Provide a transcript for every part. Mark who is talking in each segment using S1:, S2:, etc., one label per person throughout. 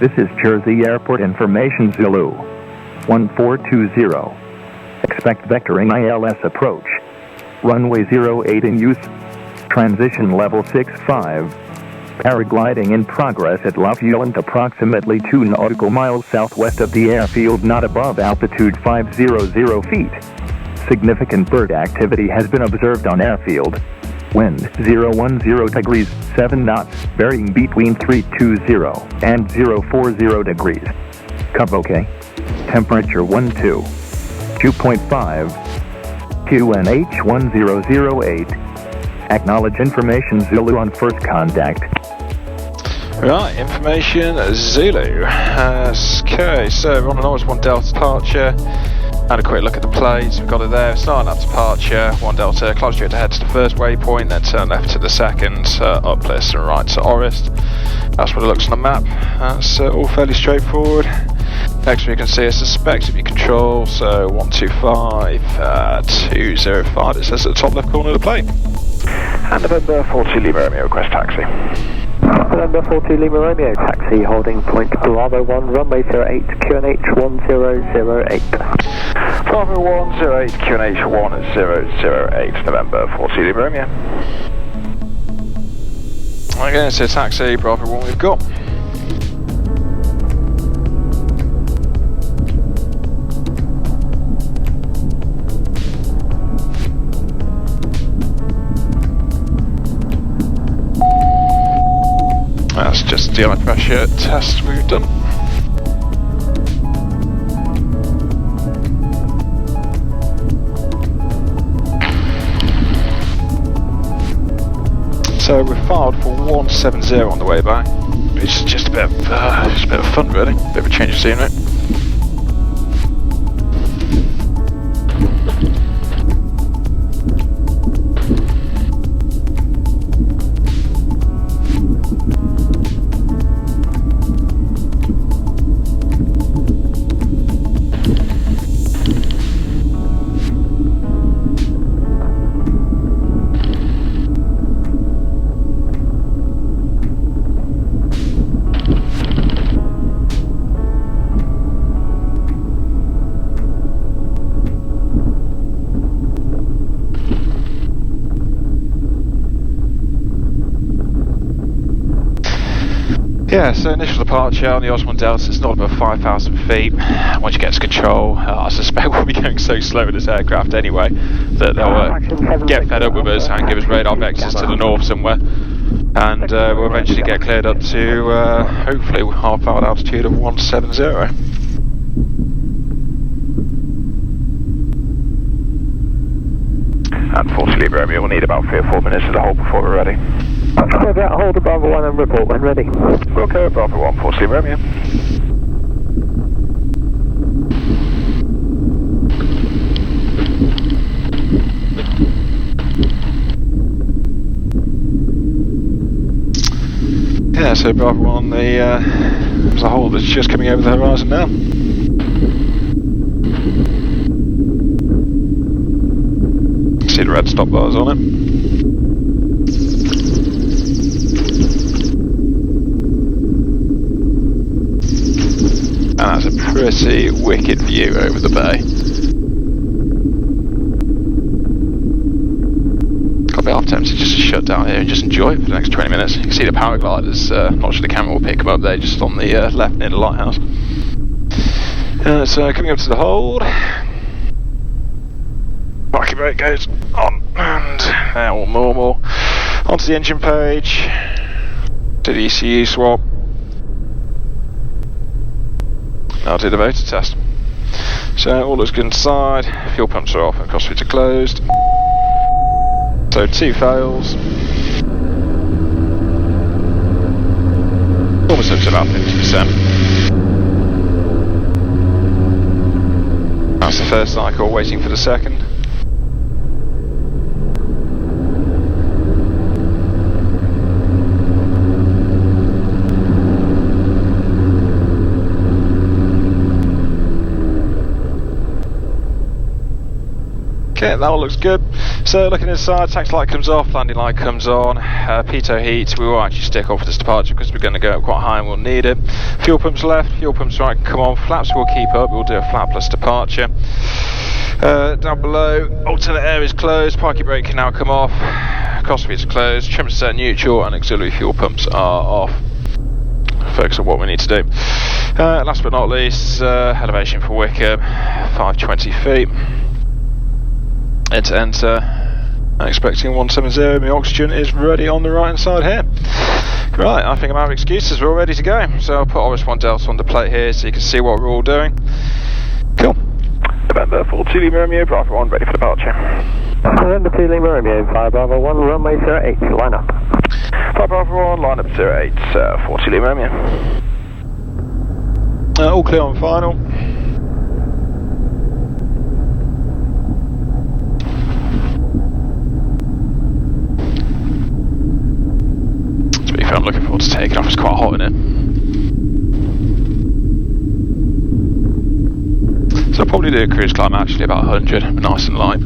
S1: This is Jersey Airport Information Zulu 1420. Expect vectoring ILS approach. Runway 08 in use. Transition level 65. Paragliding in progress at Lafayette, approximately 2 nautical miles southwest of the airfield, not above altitude 500 feet. Significant bird activity has been observed on airfield. Wind 010 degrees, 7 knots, varying between 320 and 040 degrees. Cub OK. Temperature 12. 2.5. QNH 1008. Acknowledge information Zulu on first contact.
S2: Right, information Zulu. Okay, so we're on an ORIST 1 Delta departure. Had a quick look at the plates, we've got it there, starting up departure, 1 Delta, climb straight ahead to the first waypoint, then turn left to the second, up list and right to ORIST. That's what it looks on the map. That's all fairly straightforward. Next we can see a suspected view control, so 125, 205, it says at the top left corner of the plate.
S3: And November 42 Lima Romeo, request taxi. November 42 Lima Romeo, taxi holding point Bravo 1, runway 08, QNH 1008. Bravo 108, QNH 1008, November 42 Lima Romeo.
S2: Okay, so taxi, Bravo 1 we've got. That's just the air pressure test we've done. So we're filed for 170 on the way back. It's just a bit of fun really, bit of a change of scenery. Yeah, so initial departure on the ORIST 1 Delta, it's not above 5,000 feet. Once you get to control, I suspect we'll be going so slow with this aircraft anyway that they'll get fed up with us and give us radar vectors to the north somewhere. And we'll eventually get cleared up to hopefully half hour altitude of 170.
S3: Unfortunately, Romeo, we'll need about 3 or 4 minutes of the hold before we're ready. Okay, that hold of Bravo 1 and report when ready. Okay, Bravo 1, 40 Romeo.
S2: Yeah, so Bravo 1, there's a hold that's just coming over the horizon now. See the red stop bars on it. And that's a pretty wicked view over the bay. Got to be half tempted just to shut down here and just enjoy it for the next 20 minutes. You can see the paragliders, not sure the camera will pick them up there, just on the left near the lighthouse. So coming up to the hold. Parking brake goes on, and now all normal. Onto the engine page, to the ECU swap. I'll do the motor test. So all looks good inside, fuel pumps are off and cross feeds are closed. So 2 fails. Almost up to about 50%. That's the first cycle, waiting for the second. Okay, that all looks good. So looking inside, taxi light comes off, landing light comes on, pitot heat, we will actually stick off for this departure because we're going to go up quite high and we'll need it. Fuel pumps left, fuel pumps right, come on. Flaps will keep up, we'll do a flapless departure. Down below, alternate air is closed, parking brake can now come off, cross feeds are closed, trim set neutral, and auxiliary fuel pumps are off. Focus on what we need to do. Last but not least, elevation for Wycombe, 520 feet. Enter. Expecting 170, my oxygen is ready on the right hand side here. Right, I think I'm out of excuses, we're all ready to go. So I'll put ORIST 1 Delta on the plate here so you can see what we're all doing. Cool.
S3: November 42 Lima Romeo, Bravo 1, ready for departure. November 2 Lima Romeo, 5 Bravo 1, runway 08, line up. 5 Bravo 1, line up 08, 40 Lima Romeo.
S2: All clear on final. To be fair, I'm looking forward to taking off, it's quite hot in it. So I'll probably do a cruise climb actually about 100, nice and light.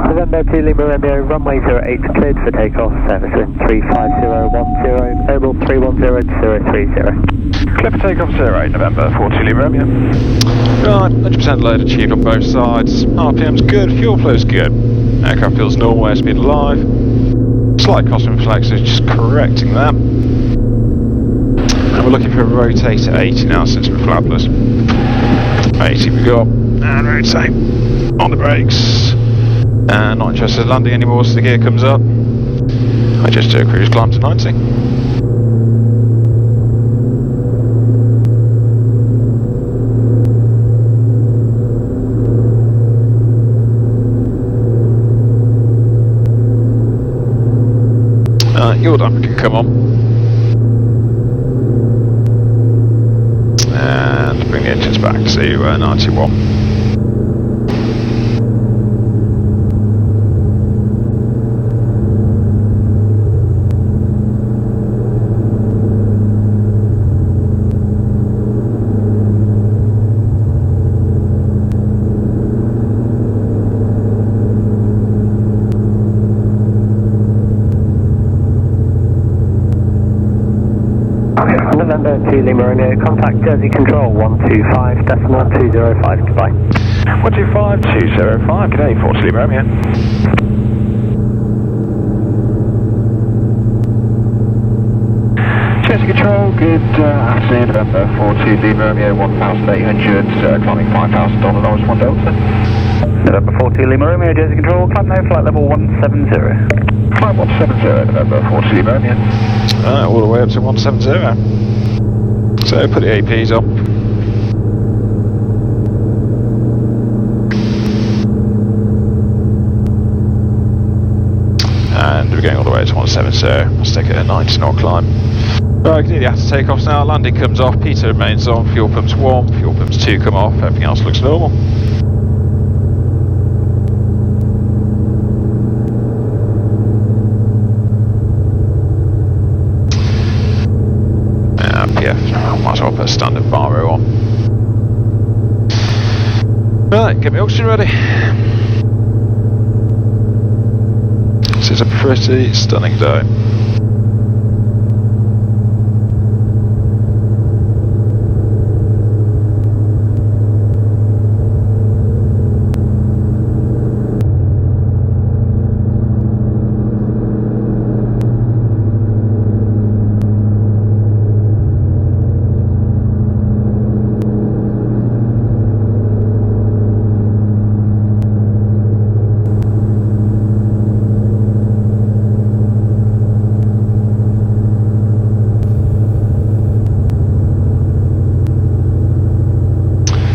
S3: November 2 Lima Romeo, runway 08 cleared for takeoff, service wind 35010, variable 310030. Clear for takeoff 08, November 42 Lima Romeo.
S2: Right, 100% load achieved on both sides, RPM's good, fuel flow's good, aircraft feels normal, airspeed alive, slight crosswind flex, so just correcting that. And we're looking for a rotate at 80 now since we're flapless. 80 we got, and rotate on the brakes. Not interested in landing anymore, so the gear comes up. I just do a cruise climb to 90. Your damper can come on. And bring the engines back to 91.
S3: November 2 Lima Romeo, contact Jersey Control 125.205, goodbye. 125.205, good day, 40 Lima Romeo. Jersey Control, good afternoon, November 42 Lima Romeo, 1800, climbing 5,000 on ORIST 1 Delta. November 42 Lima Romeo, Jersey Control, climb now, flight level 170. Climb 170, November 42 Lima Romeo.
S2: All the way up to 170. So put the APs on. And we're going all the way to 170. Let's take it a 90 knot climb. Right, we can do the after takeoffs now. Landing comes off, Peter remains on, fuel pumps 1, fuel pumps 2 come off, everything else looks normal. Might as well put a standard baro on. Right, get my oxygen ready. This is a pretty stunning day.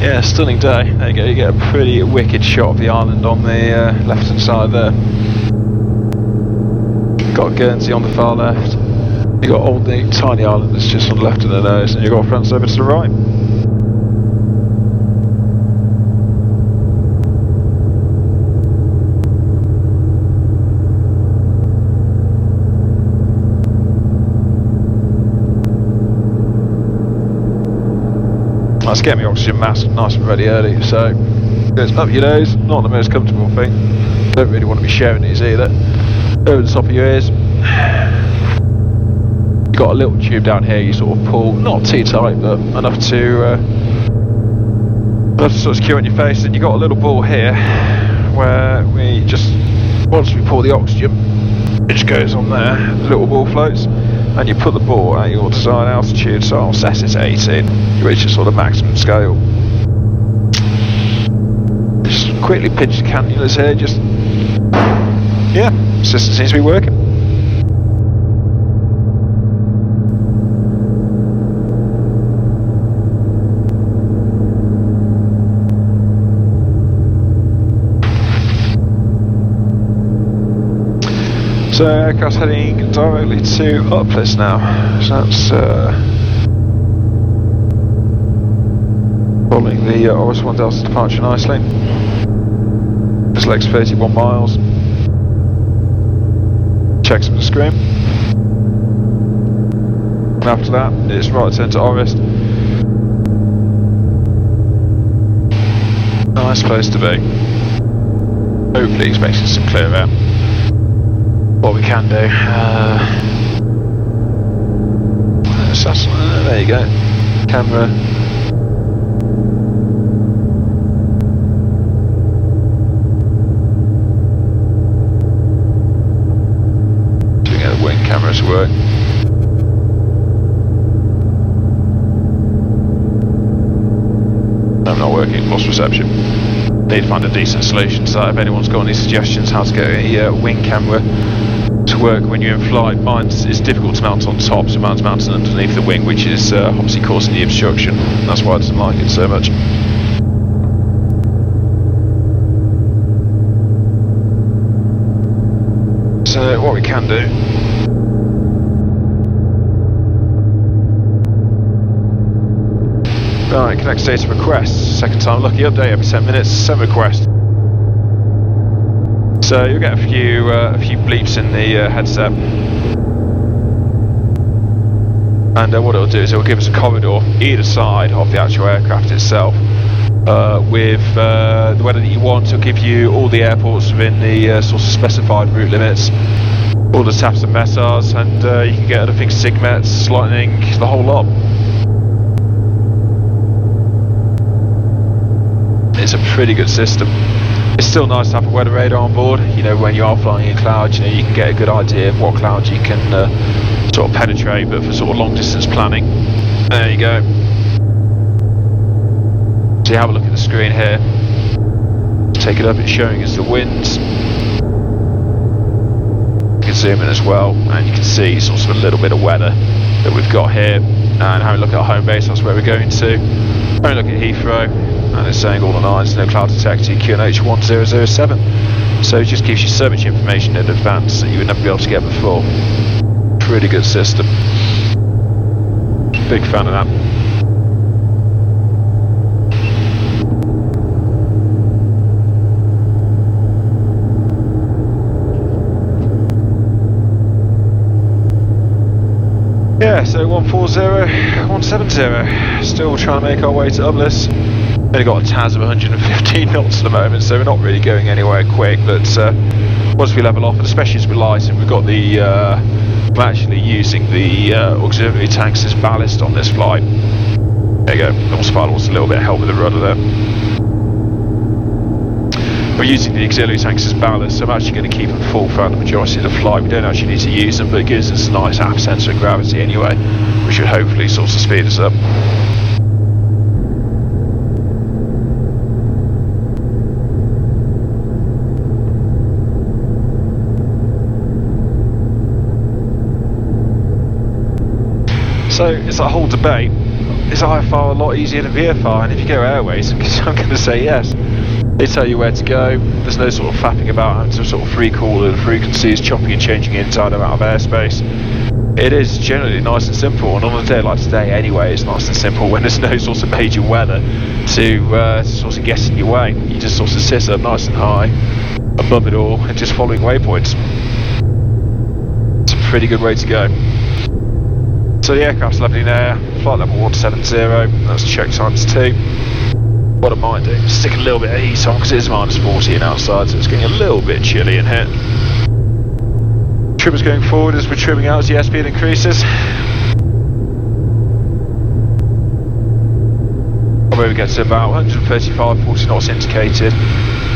S2: Yeah, stunning day. There you go, you get a pretty wicked shot of the island on the left hand side there. Got Guernsey on the far left. You got all the tiny island that's just on the left of the nose, and you got France over to the right. Let's get my oxygen mask nice and ready early, so Goes up your nose, not the most comfortable thing. Don't really want to be sharing these either. Over the top of your ears. You've got a little tube down here you sort of pull, not too tight, but enough to sort of secure in your face. And you've got a little ball here where we just, once we pour the oxygen, it just goes on there, the little ball floats, and you put the ball at your desired altitude, so I'll set it to 18, you reach a sort of maximum scale. Just quickly pinch the cannulas here, just, yeah, system seems to be working. So aircraft's heading directly to uplift now, so that's following the ORIST 1 Delta departure nicely. This leg's 31 miles. Checks on the screen. And after that, it's right turn to ORIST. Nice place to be. Hopefully he's making some clear air. What we can do, there you go, camera, doing the wing cameras work. I'm not working, lost reception. Need to find a decent solution to that. If anyone's got any suggestions how to get a wing camera to work when you're in flight, mine's is difficult to mount on top, so mine's mounted underneath the wing, which is obviously causing the obstruction. That's why I don't like it so much. So what we can do, right, connect data request. Second time lucky, update every 10 minutes, send request. So you'll get a few bleeps in the headset, and what it'll do is it'll give us a corridor either side of the actual aircraft itself with the weather that you want. It'll give you all the airports within the sort of specified route limits, all the TAPs and MESARs, and you can get other things, SIGMETs, lightning, the whole lot. It's a pretty good system. It's still nice to have a weather radar on board. You know, when you are flying in clouds, you know, you can get a good idea of what clouds you can sort of penetrate, but for sort of long distance planning. There you go. So you have a look at the screen here. Take it up, it's showing us the winds. You can zoom in as well, and you can see sort of a little bit of weather that we've got here. And have a look at our home base, that's where we're going to. Have a look at Heathrow. And it's saying all the lines, no cloud detected, QNH 1007. So it just gives you so much information in advance that you would never be able to get before. Pretty good system. Big fan of that. Yeah, so 140, 170. Still trying to make our way to Ubliss. Only got a TAS of 115 knots at the moment, so we're not really going anywhere quick, but once we level off, and especially as we're lighting, we've got the we're actually using the auxiliary tanks as ballast on this flight. There you go, autopilot wants a little bit of help with the rudder there. We're using the auxiliary tanks as ballast, so I'm actually going to keep them full throughout the majority of the flight. We don't actually need to use them, but it gives us a nice aft centre of gravity anyway, which should hopefully sort of speed us up. So it's that whole debate, is IFR a lot easier than VFR? And if you go Airways, I'm going to say yes. They tell you where to go, there's no sort of faffing about having to sort of free call the frequencies, chopping and changing inside or out of airspace. It is generally nice and simple, and on a day like today anyway, it's nice and simple when there's no sort of major weather to sort of get in your way. You just sort of sit up nice and high, above it all, and just following waypoints. It's a pretty good way to go. So the aircraft's levelling there, flight level 170, that's check times 2. what I might do is stick a little bit of heat on, because it is minus 14 outside, so it's getting a little bit chilly in here. Trim is going forward as we're trimming out as the airspeed increases. Probably we get to about 135, 40 knots indicated.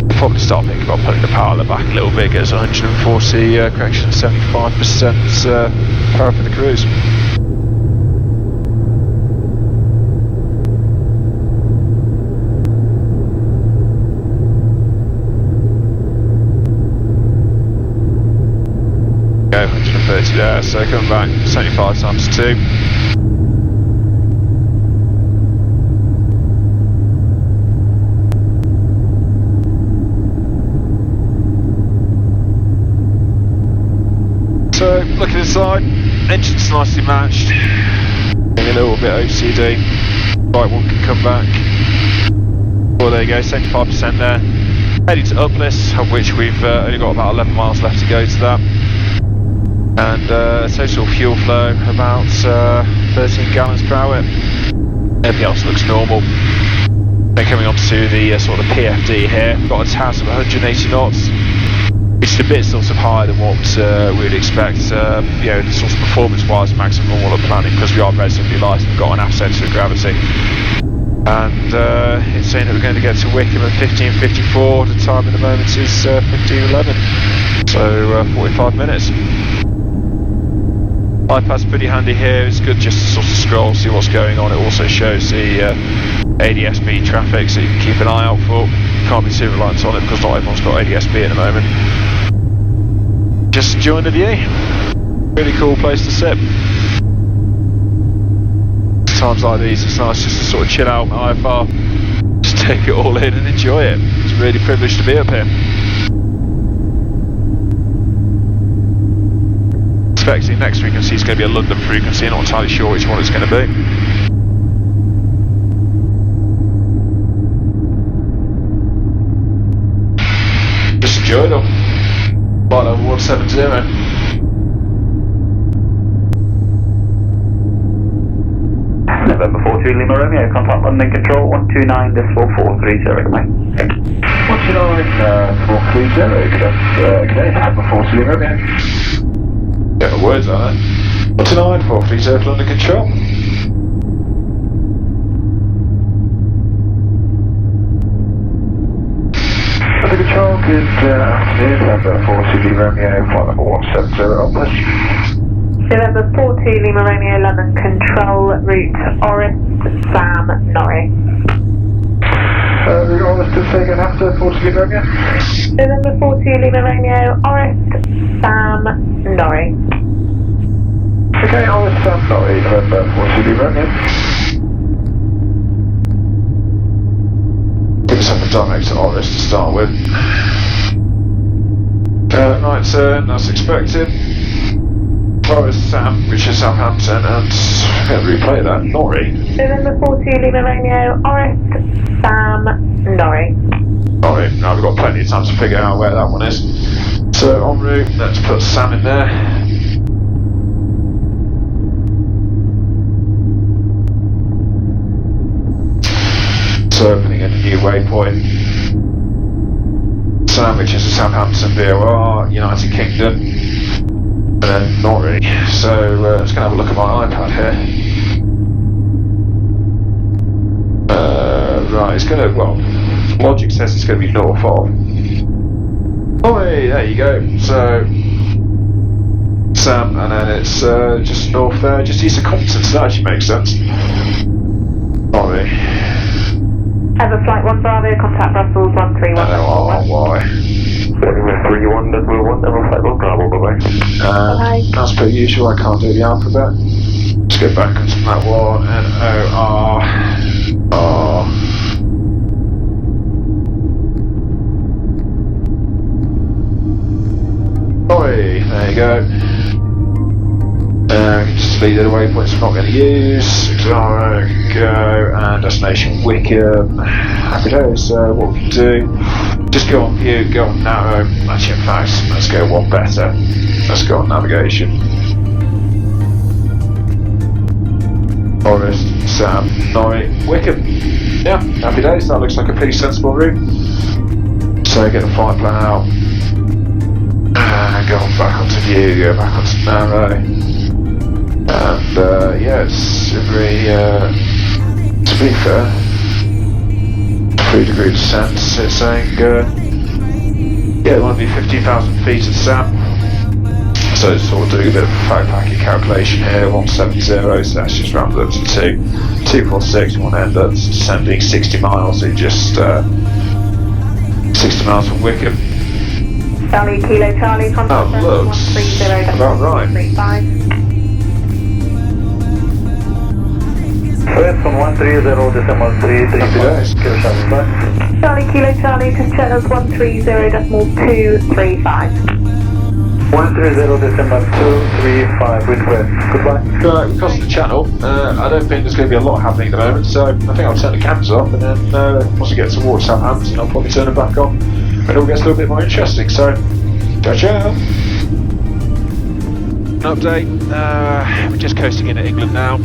S2: We'll probably start thinking about putting the power back a little bit, gets 140, correction, 75% power for the cruise. Go, 130 there, so coming back, 75 times 2. So, looking inside, engine's nicely matched, getting a little bit OCD, right one can come back, well there you go, 75% there, heading to uplift, of which we've only got about 11 miles left to go to that, and total fuel flow about 13 gallons per hour, everything else looks normal. Then coming on to the sort of PFD here, we've got a TAS of 180 knots, which is a bit sort of higher than what we'd expect, you know, sort of performance-wise, maximum normal at planning, because we are relatively light and we've got an aft centre of gravity. And it's saying that we're going to get to Wycombe at 15:54, the time at the moment is 15:11, so 45 minutes. iPad's pretty handy here, it's good just to sort of scroll, see what's going on. It also shows the ADS-B traffic, so you can keep an eye out for. Can't be too reliant on it because not everyone's got ADS-B at the moment. Just enjoying the view. Really cool place to sit. Times like these it's nice just to sort of chill out at IFR, just take it all in and enjoy it. It's really privileged to be up here. Expecting next frequency is going to be a London frequency, not entirely sure which one it's going to be. Just enjoy them. Flight level 170.
S4: November 42 Lima Romeo, contact London control 129.430, mate. 129.430, okay, November 42 Lima Romeo.
S2: Get the words on it. 129.430 London control.
S4: London control, good afternoon, November 42 Lima Romeo, flight level 170 onwards.
S5: November 42 Lima Romeo, London control, route ORIST, Sam, NORRY.
S4: Route ORIST is taken after 42 Lima Romeo.
S5: November 42 Lima Romeo, ORIST, Sam, NORRY.
S4: Okay, ORIST, Sam, NORRY, November 42 Lima Romeo.
S2: Give us up a direct to ORIST to start with. Right turn, that's expected. ORIST Sam, which is Southampton, and replay that, NORRY.
S5: November 42 Lima Romeo, ORIST, Sam, NORRY.
S2: NORRY, now we've got plenty of time to figure out where that one is. So en route, let's put Sam in there. So opening a new waypoint. Sam, which is a Southampton VOR, United Kingdom. And then NORRY, so let's go have a look at my iPad here. Right, it's going to, well, logic says it's going to be north of. Oh, hey, there you go, so Sam, and then it's just north there, just east of Compton, so that actually makes sense. NORRY.
S5: Have a flight 1 Bravo, contact Brussels 131.
S2: Why?
S4: 31, that's 1, double flight 1 Bravo, bye-bye.
S2: As per usual, I can't do the alphabet. Let's go backwards from that one. N-O-R-R. Oi, there you go. Just lead the waypoints I'm not going to use. Clara, go, and destination Wycombe. Happy days, so what we can do, just go on view, go on narrow. Actually, in fact, let's go one better. Let's go on navigation. ORIST. Sam, Norrie, Wycombe. Yeah, happy days. That looks like a pretty sensible route. So get the flight plan out. Go back onto view, go back onto narrow. And yeah, it's very, to be fair, 3 degree descent. It's saying, yeah, it might be 15,000 feet at Sam. So sort of doing a bit of a fact packing calculation here, 170, so that's just rounded up to 246, you want to end up descending 60 miles in just 60 miles from Wycombe.
S5: Charlie, Kilo Charlie, contact
S2: that looks about right.
S5: 130.35.
S3: First on 130, decimal 335.
S5: Charlie, Kilo Charlie, just check us 130.235.
S3: 130, decimal 235, with West. Goodbye.
S2: We've crossed the channel. I don't think there's going to be a lot happening at the moment, so I think I'll turn the cameras off, and then once we get towards Southampton, I'll probably turn them back on. It all gets a little bit more interesting, so ciao. An update, we're just coasting in at England now.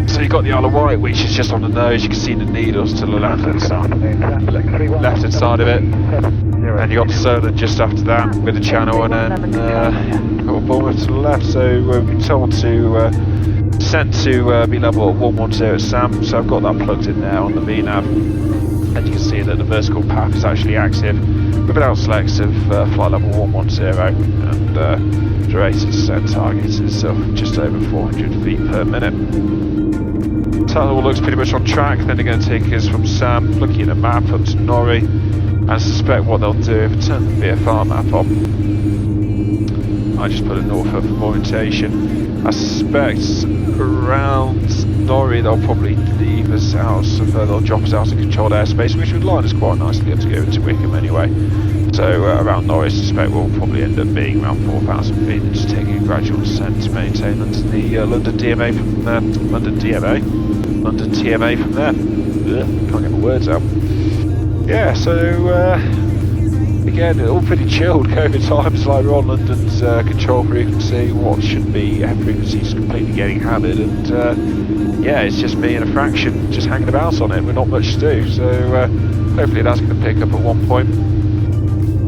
S2: So you've got the Isle of Wight, which is just on the nose. You can see the needles to the left-hand side of it. And you've got Solent just after that with the channel, and then got Bournemouth to the left. So we've been told to send to be level 110 at Sam. So I've got that plugged in there on the VNav. And you can see that the vertical path is actually active with an out-select of flight level 110, and duration descent target is just over 400 feet per minute. So that all looks pretty much on track. Then they're going to take us from Sam, looking at the map, up to Norrie. And I suspect what they'll do, if I turn the VFR map on, I just put a north of orientation. I suspect around Norrie they'll probably leave us out, so they'll drop us out of controlled airspace, which would line us quite nicely up to go into Wycombe anyway. So around Norrie, I suspect we'll probably end up being around 4,000 feet and just taking a gradual descent to maintain under the London TMA from there. London TMA from there. Ugh, can't get my words out. Yeah, so again, all pretty chilled COVID times, like we're on London's control frequency. What should be frequency is completely getting hammered, and yeah, it's just me and a fraction just hanging about on it with not much to do. So hopefully that's going to pick up at one point.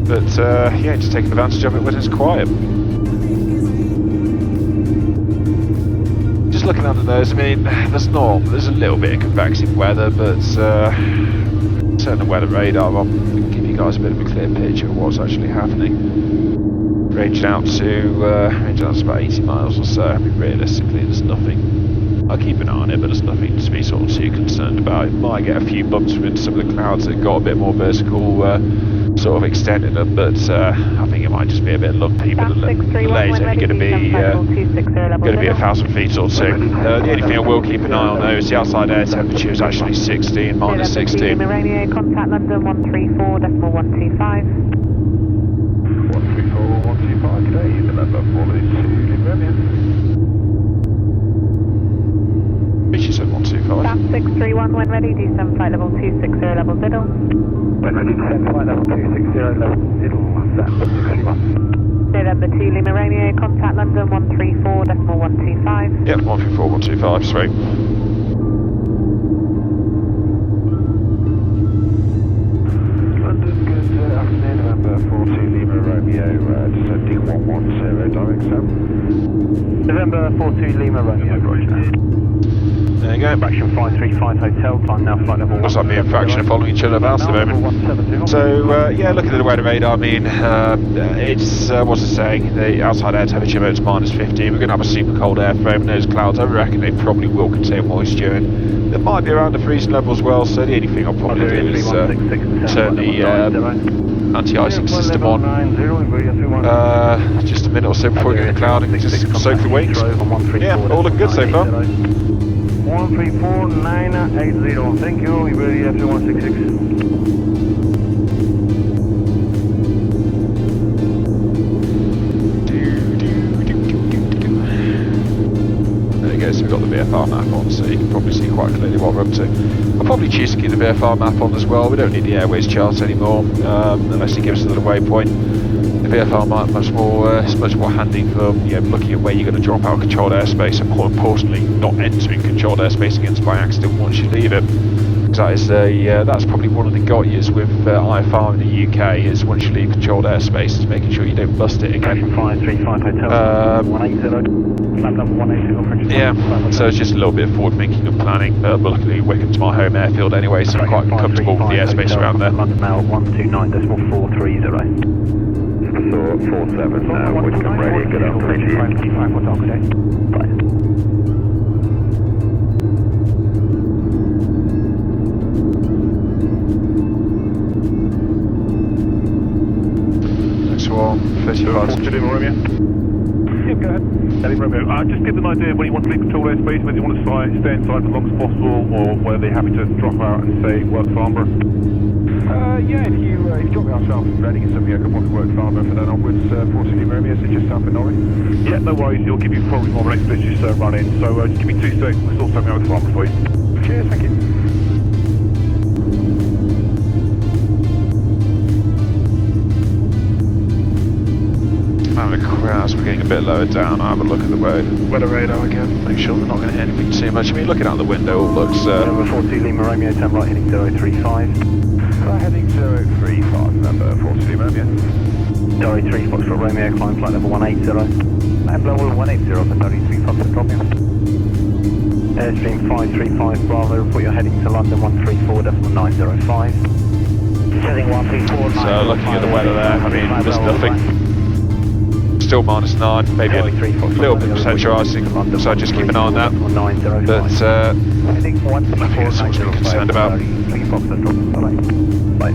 S2: But yeah, just taking advantage of it when it's quiet. Just looking under those, I mean, there's a little bit of convective weather, but turn the weather radar on and give you guys a bit of a clear picture of what's actually happening. Ranged out to about 80 miles or so. I mean, realistically, there's nothing. I'll keep an eye on it, but there's nothing to be sort of too concerned about. It might get a few bumps with some of the clouds that got a bit more vertical sort of extended them, but I think it might just be a bit lumpy. But the lay's only going to be 1,000 feet or two. The only thing I will keep an eye on though is the outside air temperature is actually 16, minus 16.
S5: Contact London 134.125.
S4: 134.125 today, November 42 Romeo.
S2: Which is at 125.
S5: Staff 631 when ready, descend flight level 260 level middle.
S3: When ready, descend flight level 260 level middle, Sam 631.
S5: November 2 Lima Romeo, contact London 134.125.
S2: Yep, 134.125, sweet.
S4: London, good afternoon, November 42 Lima Romeo, descending 110, direct Sam.
S3: November 42 Lima Romeo, roger.
S2: There you go.
S3: Fraction 535 hotel, time now flight level 1.
S2: Looks like me and Fraction following each other about at the moment. So, yeah, looking at the weather radar, I mean, it's, what's it saying? The outside air temperature mode's minus 15. We're going to have a super cold airframe, and those clouds, I reckon they probably will contain moisture, and there might be around the freezing level as well, so the only thing I'll probably do is turn the anti-icing system on just a minute or so before we get in the cloud and just soak the wings. Yeah, all looking good so far.
S3: 134.980, thank you, Iberia 3166.
S2: There you go, so we've got the VFR map on, so you can probably see quite clearly what we're up to. I'll probably choose to keep the VFR map on as well. We don't need the Airways chart anymore, unless it gives us another waypoint. The VFR much more handy for looking at where you're going to drop out of controlled airspace, and more importantly, not entering controlled airspace again by accident once you leave it. Because that's probably one of the got yous with IFR in the UK, is once you leave controlled airspace, is making sure you don't bust it again.
S3: 535 Hotel 180.
S2: Yeah, so it's just a little bit of forward thinking and planning. But luckily Wycombe's my home airfield anyway, so I'm quite comfortable with the airspace around there.
S3: London Mail 129.430. 47, Wycombe ready, good afternoon. Bye.
S2: Next one, 35.
S6: Romeo. Yeah, go ahead. Romeo. Just give them an idea when you want to leave control airspace, whether you want to stay inside as long as possible, or whether they're happy to drop out and say work Farnborough. Yeah, if you drop out south of Reading and send me a couple of work Farnborough for then onwards, 40 Romeo, so just south of Norrie. Yeah, no worries, you'll give you probably more of an expedition just run in, so just give me 2 seconds, we'll sort something out with Farnborough for you. Cheers, thank you.
S2: Having a crash, we're getting a bit lower down. I'll have a look at the weather radar again, make sure we're not going to hit anything too much. I mean, looking out the window, all looks...
S3: Number 42 Lima Romeo, turn right heading 035.
S6: Right heading 035, number 42 Romeo.
S3: Dory 3 Foxtrot Romeo, climb flight level 180. Climb level 180 for Dory 3 Foxtrot Romeo. Airstream 535 Bravo, report you're heading to London 134.905. Heading 134.
S2: So looking at the weather there, I mean, there's nothing. Still -9, maybe a little bit of potential icing, so just keep an eye on that. But nothing else to be concerned about.
S3: Bye.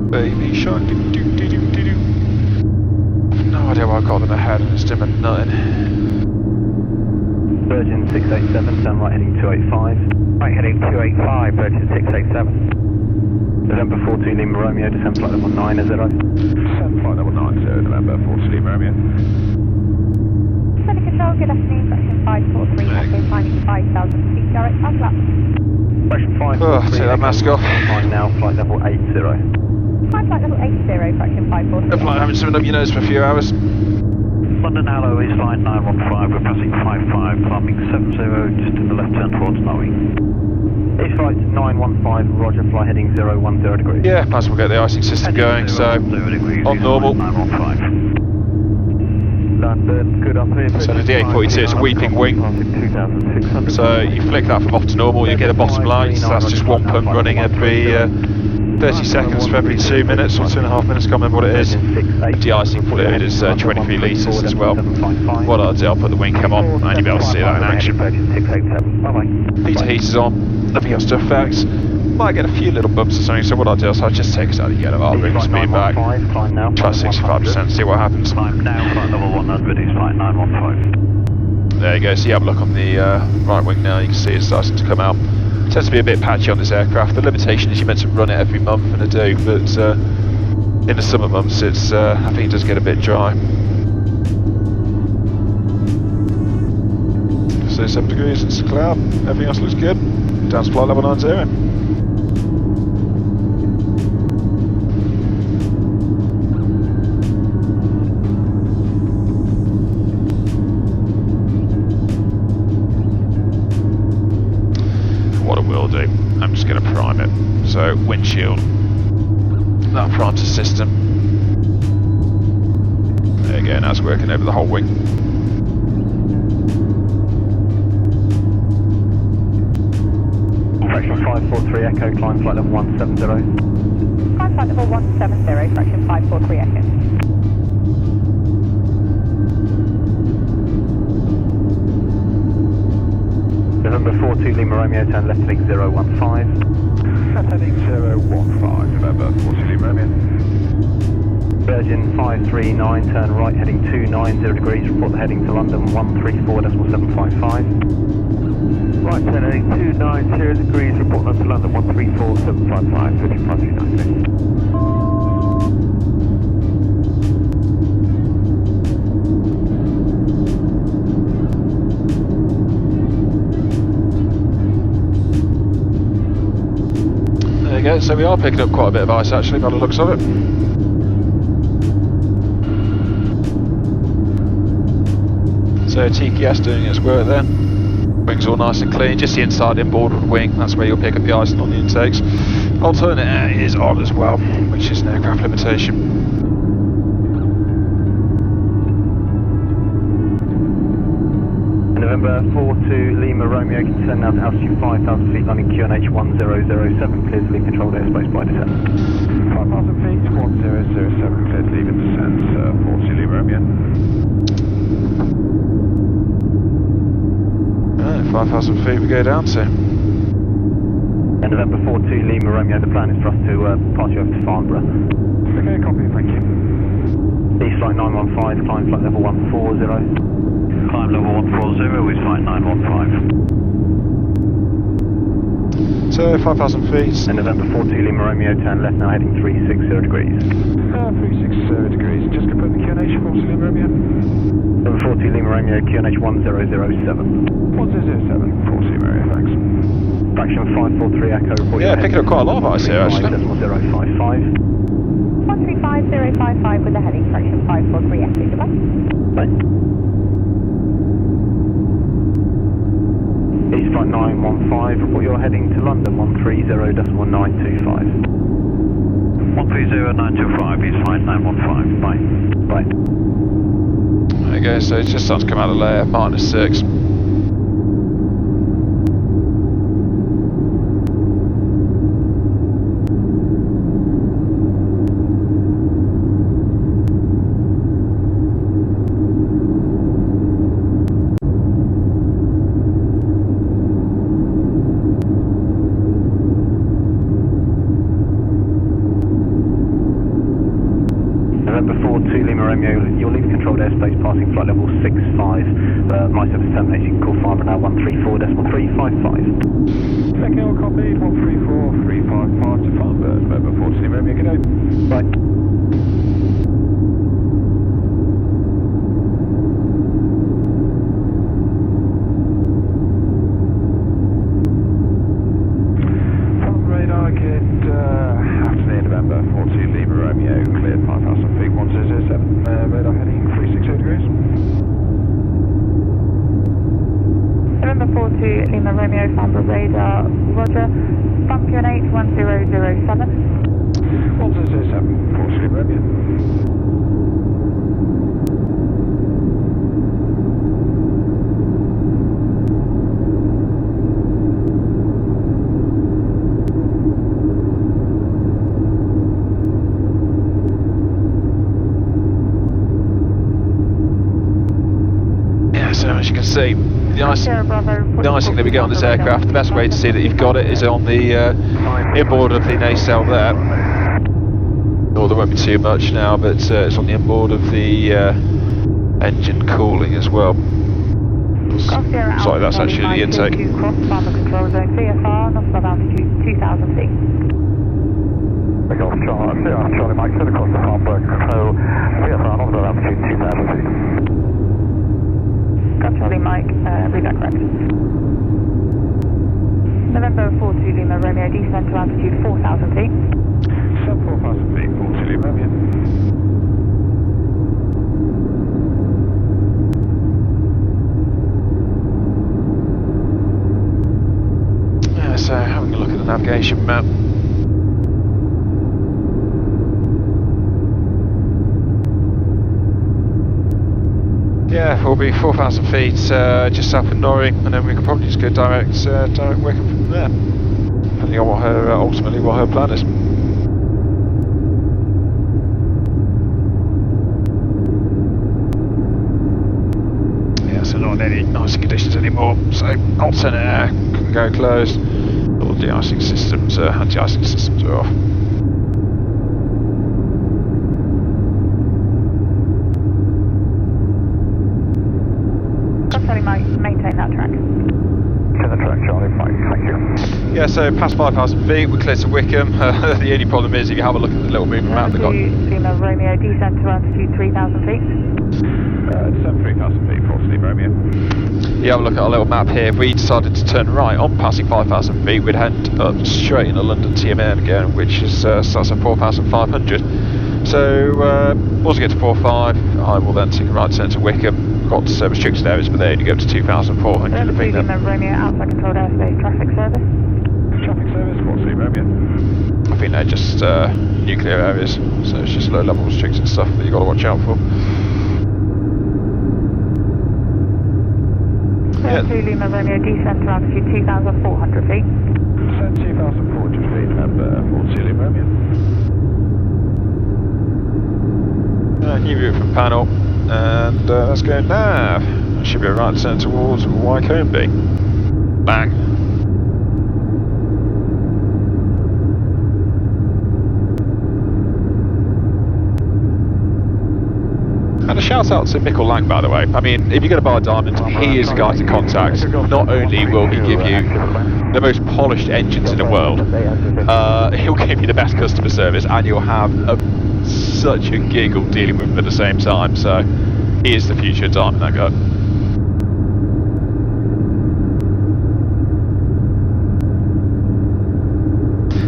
S2: Baby shark, no idea why I got them ahead and it's dim at nothing.
S3: Virgin 687, turn right heading 285. Right heading 285, Virgin 687. November 42 Lima Romeo, descend flight level 90.
S6: Descend flight level 90, November 42 Lima Romeo.
S7: Center Control, good afternoon, section 543, okay, climbing 5,000 feet, direct ASLAP.
S3: Section 543,
S2: take that mask off.
S3: Now, flight level 80.
S7: Flight level 80, fraction 543.
S2: Don't like having something up your nose for a few hours.
S3: London Hello is flight 915, we're passing 55, climbing 70, just in the left turn towards Norrie. Is flight 915, roger, fly heading 010 degrees.
S2: Yeah, might as well get the icing system going, so on normal.
S3: 915. London, good afternoon.
S2: So the DA42 is a weeping wing, so you flick that from off to normal, you get a bottom line, so that's just one pump running every 30 seconds for every 2 minutes or 2.5 minutes, can't remember what it is. De-icing fluid is 23 litres as well. What I'll do, I'll put the wing cam on and you'll be able to see that in action. Heater heaters on, nothing else to affect. Might get a few little bumps or something, so what I'll do is I'll just take us out of the yellow, I'll bring the speed back, try 65%, see what happens. There you go, so you have a look on the right wing now, you can see it's starting to come out. It tends to be a bit patchy on this aircraft. The limitation is you're meant to run it every month, and I do, but in the summer months it's I think it does get a bit dry. So 7 degrees, it's a cloud, everything else looks good. Down to flight level 90. I'm just going to prime it. So windshield, that primes the system. There you go, now it's working over the whole wing.
S3: Fraction 543 Echo, climb flight level 170.
S7: Climb flight level 170, fraction 543 Echo.
S3: November 42 Lima Romeo, turn left heading 015.
S6: Left heading 015, November 42 Lima Romeo.
S3: Virgin 539, turn right heading 290 degrees, report the heading to London 134.755. Right turn heading 290 degrees, report to London 134.755, 55.390.
S2: go, so we are picking up quite a bit of ice actually by the looks of it. So TKS doing its work there. Wings all nice and clean, just the inside inboard of the wing, that's where you'll pick up the icing on the intakes. Alternate air is on as well, which is an aircraft limitation.
S3: November 42 Lima Romeo, descend now to altitude 5,000 feet, landing QNH 1007, clear to leave controlled airspace by descent.
S4: 5,000 feet, 1007, clear to leave and descent, 42 Lima Romeo.
S2: 5,000 feet we go down to.
S3: And November 42 Lima Romeo, the plan is for us to pass you over to Farnborough.
S4: Okay, copy, thank you.
S3: East flight 915, climb flight level 140. Climb level 140 with flight 915.
S2: So 5,000 feet.
S3: And November 42 Lima Romeo, turn left now heading 360 degrees.
S4: 360 degrees, just confirm the QNH 40 Lima Romeo.
S3: November 42 Lima Romeo, QNH 1007.
S4: 1007, 40 Lima Romeo, thanks.
S3: Fraction 543 Echo, report.
S2: Yeah, picking up quite a lot of ice here actually.
S3: 055.
S7: 135055 with the heading, fraction 543 Echo, goodbye.
S3: Right. East flight 915, report you're heading to London, 130.925. 130.925, East flight 915, bye. Bye.
S2: There you go, so it's just starting to come out of layer, -6.
S3: You'll leave controlled airspace passing flight level 65. My service terminates, you can call Farnborough now 134.355.
S4: Okay, all copied, 134.355 to Farnborough, November 42 Romeo, good day.
S3: Bye.
S4: Radar, good afternoon, November 42 Lima Romeo, cleared 5,000 feet, 1007, radar heading 360 degrees.
S7: November 42 Lima Romeo, Farnborough radar, roger. Bump QNH 1007.
S4: 1007, 42 Lima Romeo.
S2: So as you can see, the icing that we get on this aircraft, the best way to see that you've got it is on the inboard of the nacelle there. Or there won't be too much now, but it's on the inboard of the engine cooling as well. Sorry, that's actually the intake.
S7: Cross Farnborough control zone VFR, north of altitude 2,000 feet.
S3: Charlie Mike, set across the Farnborough control VFR, north of altitude 2,000 feet.
S7: Charlie Mike, read that correct. November 42 Lima Romeo, descend to altitude 4,000 feet.
S4: Sub 4,000 feet, 42 Lima Romeo.
S2: Yeah, so having a look at the navigation map. Yeah, we'll be 4,000 feet just south of Norrie, and then we can probably just go direct Wycombe from there, depending on what her ultimately what her plan is. Yeah, so not any icing conditions anymore. So alternate air can go closed. All the de-icing systems, anti-icing systems are off.
S7: Maintain that track.
S3: Clear the track, Charlie 5, thank you.
S2: Yeah, so past 5,000 feet, we're clear to Wycombe. The only problem is if you have a look at the little moving map they've got.
S7: Lima Romeo, descent to altitude 3,000 feet.
S4: Descent 3,000 feet, 40 Lima Romeo.
S2: You have a look at our little map here. If we decided to turn right on passing 5,000 feet, we'd head up straight into London TMN again, which is starts at 4,500. So once we get to 4.5, I will then take a right turn to Wycombe. Got restricted areas, but they only go to 2,400. I think
S7: Lima Romeo, outside controlled airspace, traffic service.
S4: Traffic service, 40 Romeo.
S2: I think they're just nuclear areas, so it's just low level restricted stuff that you've got to watch out for.
S7: Yeah. Lima Romeo, descent to altitude 2,400 feet.
S4: Descent 2,400 feet, number 40 Lima Romeo.
S2: New route from panel, and let's go nav. Should be a right turn towards Wycombe. Bang. And a shout out to Mikkel Lang, by the way. I mean, if you're going to buy a Diamond, he is the guy to contact. Not only will he give you the most polished engines in the world, he'll give you the best customer service, and you'll have such a giggle dealing with him at the same time. So he is the future Diamond, that guy.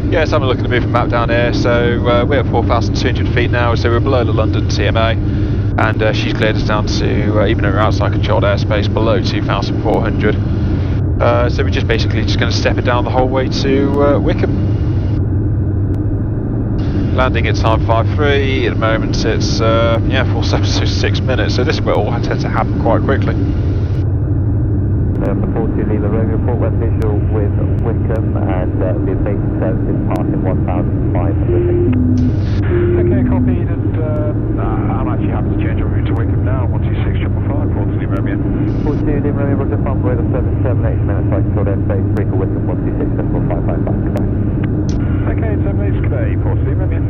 S2: Yeah, let's have a look at the moving map down here. So we're at 4,200 feet now, so we're below the London TMA, and she's cleared us down to even her outside controlled airspace below 2,400. So we're just basically just going to step it down the whole way to Wycombe. Landing at time 5.3, at the moment it's 4:06 minutes, so this will all tend to happen quite quickly.
S3: The 40 Lima Romeo, report web visual with Wycombe, and the basic services passing 1,500 feet.
S4: Okay, copied, and I'm actually happy to change our route to Wycombe now, 126,555, 40 Lima Romeo. 40 Lima Romeo, Roger, farm weather 778 minutes, I control airspace, free for Wycombe, 126,555, goodbye. Okay, 7 minutes, goodbye, 40 Lima Romeo.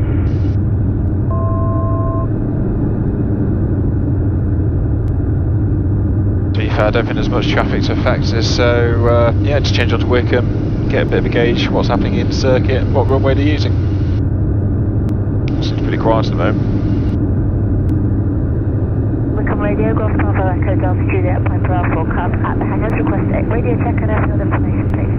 S2: To be fair, I don't think there's much traffic to affect this, so yeah, just change on to Wycombe, get a bit of a gauge what's happening in the circuit, what runway they're using. Seems pretty quiet at the moment.
S7: Wycombe Radio, Golf Bravo Echo Delta Juliet, Point per hour, come at the hangars, request a radio check and airfield information, please.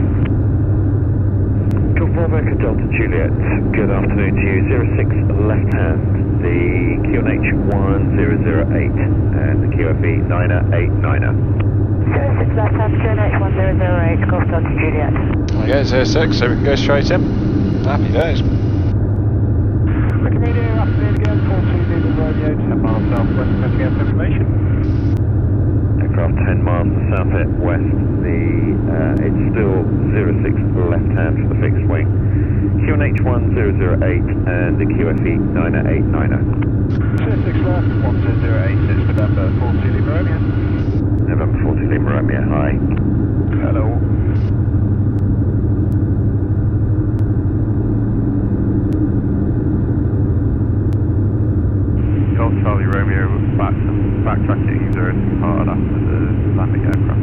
S1: Golf Bravo Echo Delta Juliet, good afternoon to you, 06 left hand, the QNH 1008 and the QFE 989er.
S7: 06 left hand, QNH 1008, Golf Delta Juliet.
S2: Okay, 06, so we can go straight in. Happy days.
S4: Wycombe Radio, afternoon again, 42 Lima Romeo, 10 miles southwest, pressing out information.
S1: Aircraft 10 miles to south-west, it's still 06 left hand for the fixed wing. QNH 1008 and the QFE 989er.
S4: 06 left, 1008, it's November 40 Lima Romeo.
S1: November 40 Lima Romeo, hi.
S4: Hello. Golf Charlie Romeo, backtracking, there is hard after the landing aircraft.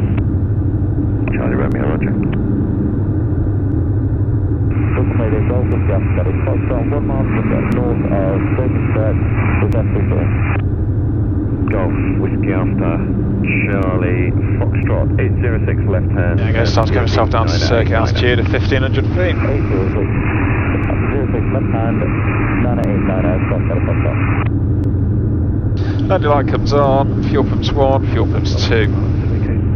S1: Charlie Romeo, roger.
S3: Wycombe Radio, Golf Whiskey After, it's Foxtrot 1 mile north of Stokenburg, with F3.
S1: Golf Whiskey After, Charlie Foxtrot, 806 left hand.
S2: Yeah, going to start getting himself down to circuit altitude of 1,500 feet.
S3: 806 left hand, 989er, cross out of Foxtrot.
S2: Landing light comes on, fuel pump's 1, fuel pump's 2.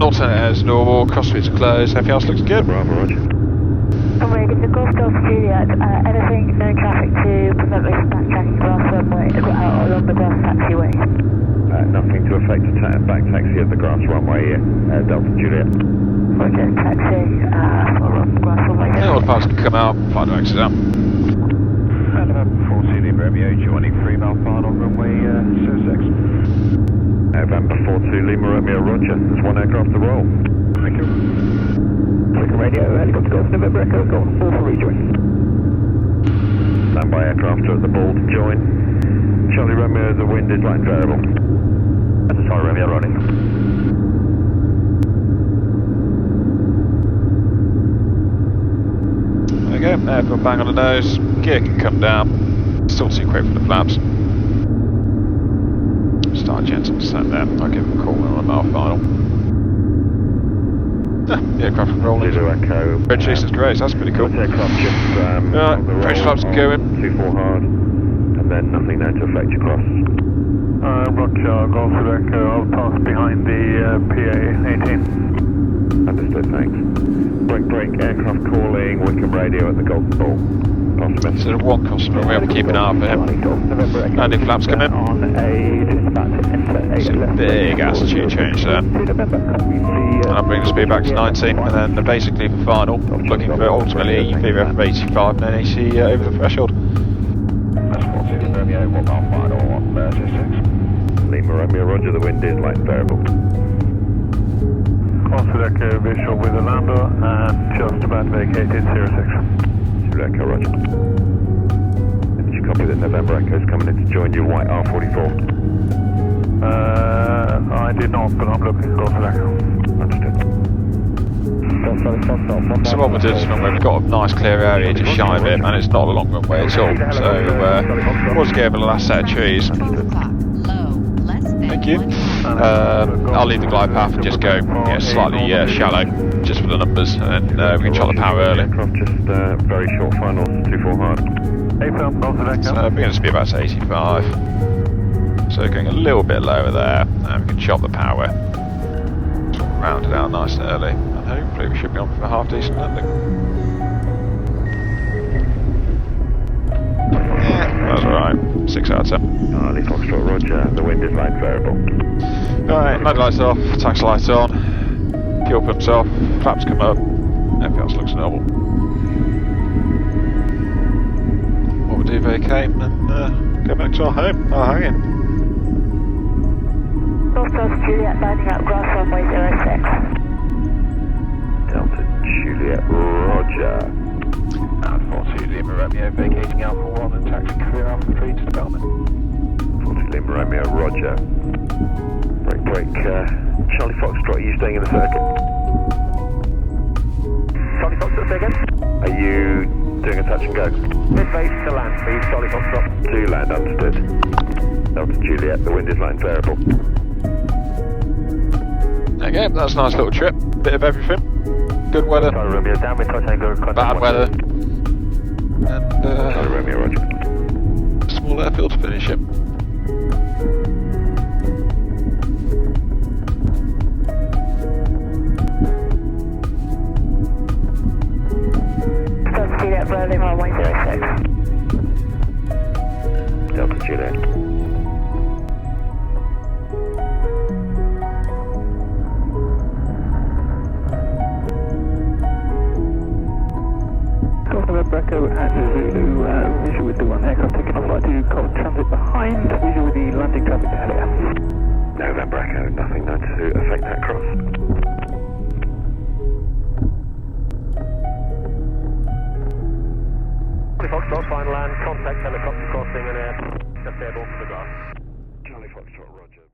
S2: Alternate air is normal, cross routes are closed, everything else looks good.
S1: Bravo, roger.
S7: I'm ready for Golf Delta Juliet, anything, no traffic to prevent me from backtracking grass runway, along the grass taxiway.
S1: Nothing to affect the back taxi of the grass runway here, Delta Juliet.
S7: Roger, taxi, for grass runway.
S2: Yeah, all the parts can come out, fly to exit out.
S4: And November 40 Lima Romeo, joining 3 mile final runway 06.
S1: November 42 Lima Romeo, roger. There's one aircraft to roll.
S4: Thank you.
S3: Wycombe Radio, helicopter Golf November Echo, Golf 4 for rejoin.
S1: Standby aircraft at the ball to join. Charlie Romeo, the wind is light and variable.
S3: That's Charlie Romeo rolling.
S2: airfield bang on the nose, gear can come down, still too quick for the flaps. Start gentle descent there, I'll give him a call on the mile final. The aircraft rolling. Ventilation is great, so that's pretty cool. Right, pressure flaps going.
S4: 2-4 hard, and then nothing there to affect your cross.
S6: Roger, Golf Echo, I'll pass behind the PA-18.
S4: Understood, thanks. Break, aircraft calling, Wycombe radio at the Golf Ball.
S2: So one customer, we have to keep an eye out for him. Landing flaps come in. It's a big attitude change there. And I'll bring the speed back to 90, and then basically for final, looking for ultimately a VRF of 85 and then AC over the threshold.
S4: Lima Romeo, roger, the wind is light and variable.
S6: Golf Echo visual with the lander and just about vacated 06.
S4: Echo, roger. Did you copy that November Echo's coming in to join you, White R44?
S6: I did not, but I'm looking. Golf Echo.
S4: Understood.
S2: So what we'll do is we've got a nice clear area just shy of it, and it's not a long runway at all. So we'll just give it the last set of trees. Thank you. I'll leave the glide path and just go slightly shallow, just for the numbers, and then we can try the power early.
S4: Aircraft just very short finals, 2-4 hard.
S2: So we're going to be about 85. So going a little bit lower there, and we can chop the power. Round it out nice and early, and hopefully we should be on for a half decent landing. Yeah, that's alright. 6 out of 10.
S4: Charlie Foxtrot, roger. The wind is light variable.
S2: Alright, landing lights off, tax lights on, fuel pumps off, flaps come up, everything else looks normal. What we'll do, vacate and go back to our home, our hanging.
S7: Delta Juliet lining up grass runway 06.
S4: Delta Juliet, roger.
S6: And 42 Lima Romeo vacating Alpha 1 and taxi clear Alpha 3 to development.
S4: 42 Lima Romeo, roger. Break, Charlie Foxtrot, are you staying in the circuit?
S3: Charlie Foxtrot, say again?
S4: Are you doing a touch and go?
S3: Mid-base to land, please, Charlie Foxtrot.
S4: To land, understood. Delta Juliet, the wind is light and variable.
S2: Okay, that's a nice little trip, bit of everything. Good weather,
S3: Romeo, down with touch angle,
S2: bad weather, and
S4: Romeo, roger.
S2: small airfield to finish it.
S7: Delta Juliet, Berlin runway 06.
S4: Delta Juliet.
S3: Echo at Zulu, visual with the one aircraft taking off flight to Cold Transit behind, visual with the landing traffic earlier.
S4: November Echo, nothing known to affect that cross.
S3: Foxtrot, final land, contact helicopter crossing and just airborne to the grass.
S4: Charlie Foxtrot, roger.